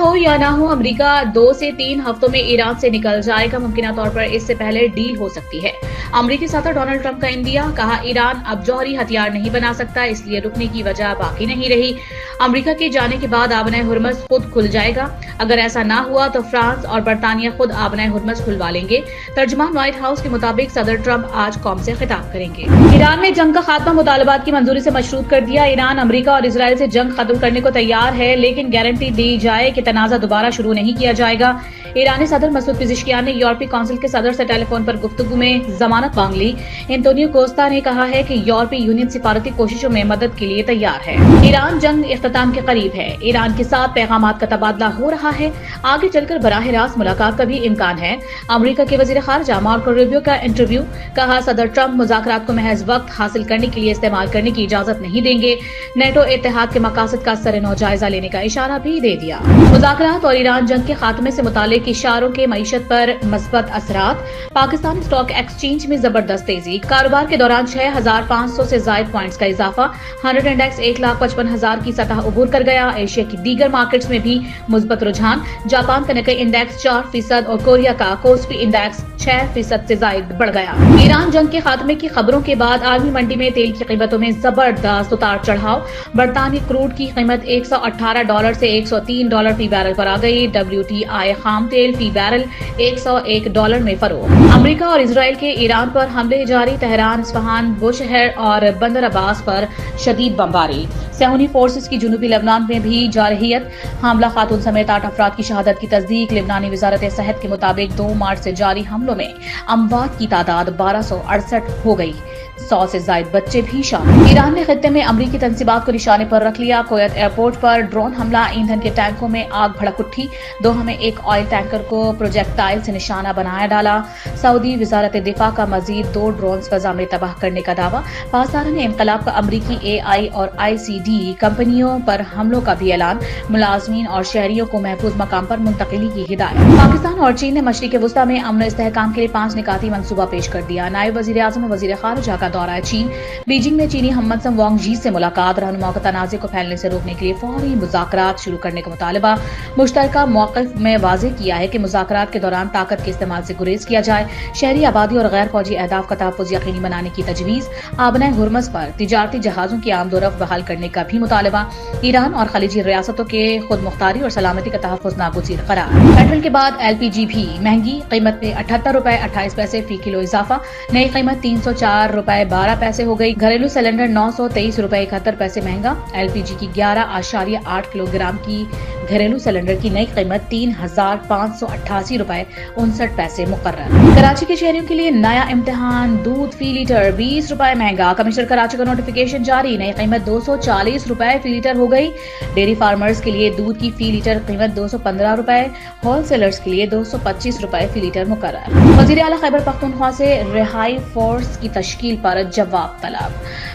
हो या ना हो, अमेरिका 2 से 3 हफ्तों में ईरान से निकल जाएगा। मुमकिन तौर पर इससे पहले डील हो सकती है। अमेरिकी सदर डोनाल्ड ट्रंप का इंडिया, कहा ईरान अब जौहरी हथियार नहीं बना सकता, इसलिए रुकने की वजह बाकी नहीं रही। अमेरिका के जाने के बाद आबने हुर्मुज़ खुद खुल जाएगा। अगर ऐसा ना हुआ तो फ्रांस और बरतानिया खुद आबने हुर्मुज़ खुलवा लेंगे। तर्जुमान व्हाइट हाउस के मुताबिक सदर ट्रंप आज कौम से खिताब करेंगे। ईरान ने जंग का खात्मा मुतालबात की मंजूरी से मशरूत कर दिया। ईरान अमेरिका और इजराइल से जंग खत्म करने को तैयार है, लेकिन गारंटी दी जाए कि तनाज़ा दोबारा शुरू नहीं किया जाएगा। ईरानी सदर मसूद पिज़ेश्कियान ने यूरोपीय काउंसिल के सदर से टेलीफोन पर गुफ्तगू में जमानत मांग ली। एंटोनियो कोस्टा ने कहा है कि यूरोपीय यूनियन सिफारती कोशिशों में मदद के लिए तैयार है। ईरान जंग इख्तिताम के करीब है। ईरान के साथ पैगामात का तबादला हो रहा है। आगे चलकर बराह रास्त मुलाकात का भी इम्कान है। अमेरिका के वजीर खारजा मार्को रूबियो का इंटरव्यू, कहा सदर ट्रंप मुज़ाकरात को महज वक्त हासिल करने के लिए इस्तेमाल करने की इजाजत नहीं देंगे। नेटो इत्तेहाद के मकासद का सर-ए-नौ जायजा लेने का इशारा भी दे दिया। मुज़ाकरात और ईरान जंग के खात्मे से मुतालिक इशारों के मईशत पर मस्बत असरात। पाकिस्तान स्टॉक एक्सचेंज में जबरदस्त तेजी। कारोबार के दौरान 6500 से जायद पॉइंट्स का इजाफा। 100 इंडेक्स 1,55,000 की सतह उबूर कर गया। एशिया की दीगर मार्केट्स में भी मुस्बत रुझान। जापान का निक्केई इंडेक्स 4% और कोरिया का कोस्पी इंडेक्स 6% से जायद बढ़ गया। ईरान जंग के खात्मे की खबरों के बाद आलमी मंडी में तेल की कीमतों में जबरदस्त उतार चढ़ाव। बरतानी क्रूड की कीमत $118 से $103 फी बैरल पर आ गई। WTI खाम तेल फी बैरल $101 में फरोख्त। अमेरिका और इजराइल के ईरान पर हमले जारी। तेहरान, इस्फहान, बुशहर और बंदर अब्बास पर शदीद बमबारी। सहूनी फोर्सेस की जुनूबी लेबनान में भी जारहियत। हामला खातून समेत 8 अफराद की शहादत की तस्दीक। लेबनानी वजारत सेहत के मुताबिक 2 मार्च से जारी हमलों में अमवात की तादाद 1268 हो गई। 100 से जायद बच्चे भी शामिल। ईरान ने खित्ते में अमरीकी तंसीबात को निशाने पर रख लिया। कोयत एयरपोर्ट पर ड्रोन हमला। ईंधन के टैंकों में आग भड़क उठी। दोहा में एक ऑयल टैंकर को प्रोजेक्टाइल से निशाना बनाया डाला। सऊदी वजारत दिफा का मजीद 2 ड्रोन फजा में तबाह करने का दावा। पाकिस्तान ने इनकलाब का अमरीकी AI और ICD कंपनियों पर हमलों का भी ऐलान। मुलाजमीन और शहरियों को महफूज मकाम पर मुंतकिली की हिदायत। पाकिस्तान और चीन ने मशरिक वुस्ता में अमन इस्तेहकाम के लिए 5 निकाती मंसूबा पेश कर दिया। नायब वजीर आजम और वजीर खारजा का दौरा चीन। बीजिंग में चीनी हमसम वांग जी से मुलाकात। रहनुमाओं को तनाज़े को फैलने से रोकने के लिए फौरी मुज़ाकरात शुरू करने का मुतालबा। मुश्तरका मौक़िफ़ में वाज़ेह किया है कि मुज़ाकरात के दौरान ताकत के इस्तेमाल से गुरेज किया जाए। शहरी आबादी और गैर फौजी अहदाफ का तहफ़्फ़ुज़ यकीनी बनाने की तजवीज़। आबने हुर्मुज़ पर तिजारती जहाज़ों की आमदोरफ्त बहाल करने का भी मुतालबा। ईरान और खलीजी रियासतों के खुद मुख्तारी और सलामती का तहफ़्फ़ुज़ नागुज़ीर करार। पेट्रोल के बाद LPG भी महंगी। कीमत में $78.28 फी किलो इजाफा। नई कीमत $304.12 हो गई। घरेलू सिलेंडर $923.71 महंगा। LPG की 11.8 किलोग्राम की घरेलू सिलेंडर की नई कीमत $3,588.59 मुकर्रर। कराची के शहरियों के लिए नया इम्तिहान। दूध फी लीटर $20 महंगा। कमिश्नर कराची का नोटिफिकेशन जारी। नई कीमत $240 फी लीटर हो गई। डेयरी फार्मर्स के लिए दूध की फी लीटर कीमत $215। होलसेलर्स के लिए $225 फी लीटर मुकर्रर। वज़ीर आला खैबर पख्तूनख्वा से रिहाई फोर्स की तश्कील पर जवाब तलब।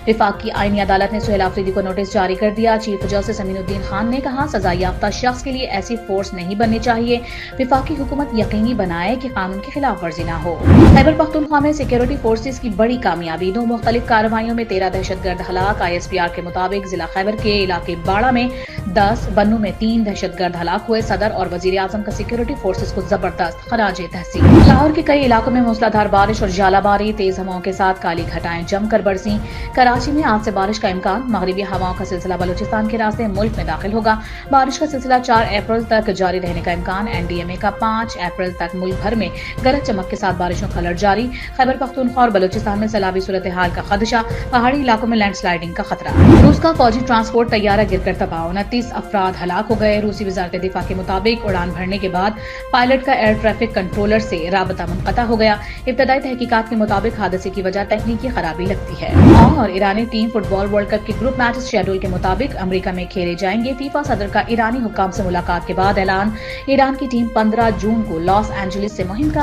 विफाकी आईनी अदालत ने सुहेल आफरीदी को नोटिस जारी कर दिया। चीफ जस्टिस अमीनुद्दीन खान ने कहा सजा याफ्ता शख्स के लिए ऐसी फोर्स नहीं बननी चाहिए। विफाकी हुकूमत यकीनी बनाए कि कानून की खिलाफ वर्जी न हो। खैबर पख्तूनख्वा में सिक्योरिटी फोर्सेज की बड़ी कामयाबी। 2 मुख्तलिफ कार्रवाइयों में 13 दहशतगर्द हलाक। ISPR के मुताबिक जिला खैबर के इलाके बाड़ा में 10, बन्नू में 3 दहशतगर्द हलाक हुए। सदर और वजीर आजम का सिक्योरिटी फोर्सेज को जबरदस्त खराज तहसीन। लाहौर के कई इलाकों में मूसलाधार बारिश और जालाबारी। तेज हवाओं के साथ काली घटाएं जमकर बरसी। कराची में आज से बारिश का इम्कान। मगरिबी हवाओं का सिलसिला बलूचिस्तान के रास्ते मुल्क में दाखिल होगा। बारिश का सिलसिला 4 अप्रैल तक जारी रहने का इम्कान। NDMA का 5 अप्रैल तक मुल्क भर में गरज चमक के साथ बारिशों का अलर्ट जारी। खैबर पख्तूनख्वा और बलूचिस्तान में सैलाबी सूरत हाल का खदशा। पहाड़ी इलाकों में लैंडस्लाइडिंग का खतरा। रूस का फौजी ट्रांसपोर्ट तैयारा गिरकर तबाह। 29 अफराद हलाक हो गए। रूसी वजारत दिफा के मुताबिक उड़ान भरने के बाद पायलट का एयर ट्रैफिक कंट्रोलर से राबता मुनक़ता हो गया। इब्तदाई तहकीकात के मुताबिक हादसे की वजह तकनीकी खराबी लगती है। और ईरानी टीम फुटबॉल वर्ल्ड कप के ग्रुप मैच शेड्यूल के मुताबिक अमेरिका में खेले जाएंगे। फीफा सदर का ईरानी हुक्काम से मुलाकात के बाद ऐलान। ईरान की टीम 15 जून को लॉस एंजलिस से मुहिम का